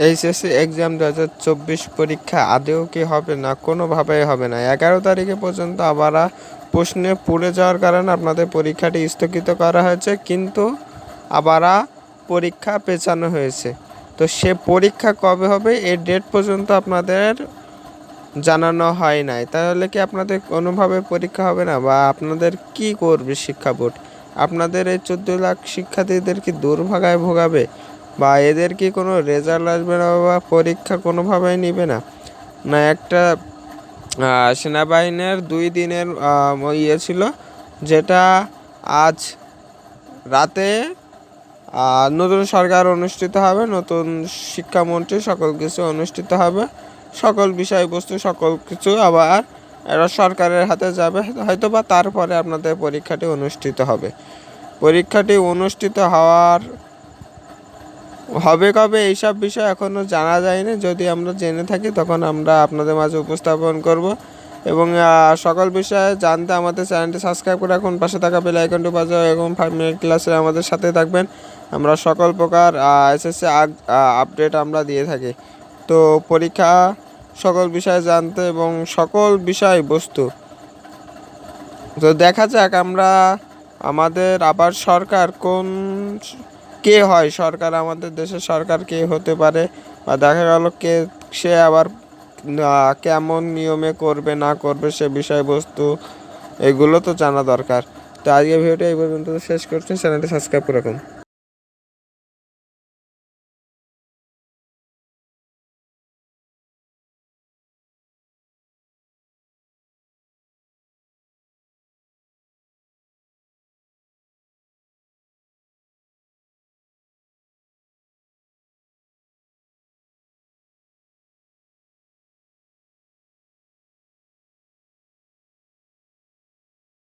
HSC exam 2024 পরীক্ষা আদৌ কি হবে না? কোনোভাবেই হবে না। 11 তারিখে পর্যন্ত আবার প্রশ্নে পড়ে যাওয়ার কারণে আপনাদের পরীক্ষাটি স্থগিত করা হয়েছে, কিন্তু আবার পরীক্ষা পেছানো হয়েছে। তো সে পরীক্ষা কবে হবে এই ডেট পর্যন্ত আপনাদের জানানো হয় নাই। তাহলে কি আপনাদের কোনোভাবে পরীক্ষা হবে না? বা আপনাদের কি করবে শিক্ষা বোর্ড? আপনাদের এই 14 লাখ শিক্ষার্থীদের কি দুর্ভাগায় ভোগাবে? বা এদের কি কোনো রেজাল্ট আসবে না, বা পরীক্ষা কোনোভাবেই নিবে না? না একটা সেনাবাহিনীর 2 দিনের ইয়ে ছিল, যেটা আজ রাতে নতুন সরকার অনুষ্ঠিত হবে, নতুন শিক্ষামন্ত্রী, সকল কিছু অনুষ্ঠিত হবে, সকল বিষয়বস্তু সকল কিছু আবার এরা সরকারের হাতে যাবে হয়তো, বা তারপরে আপনাদের পরীক্ষাটি অনুষ্ঠিত হবে। পরীক্ষাটি অনুষ্ঠিত হবে কবে এইসব বিষয় এখনও জানা যায়নি। যদি আমরা জেনে থাকি তখন আমরা আপনাদের মাঝে উপস্থাপন করব। এবং সকল বিষয়ে জানতে আমাদের চ্যানেলটি সাবস্ক্রাইব করে রাখুন, পাশে থাকা বেল আইকনটি বাজাও এবং 5 মিনিট ক্লাসে আমাদের সাথে থাকবেন। আমরা সকল প্রকার এসএসসি আপডেট আমরা দিয়ে থাকি। তো পরীক্ষা সকল বিষয় জানতে এবং সকল বিষয়বস্তু তো দেখা যাক আমরা আমাদের আবার সরকার কে হয়, সরকার আমাদের দেশের সরকার কে হতে পারে, বা দেখা গেল সে আবার কেমন নিয়মে করবে না করবে সে বিষয়বস্তু এগুলো তো জানা দরকার। তো আজকে ভিডিওটা এই পর্যন্ত শেষ করছি। চ্যানেলটি সাবস্ক্রাইব করে রাখুন।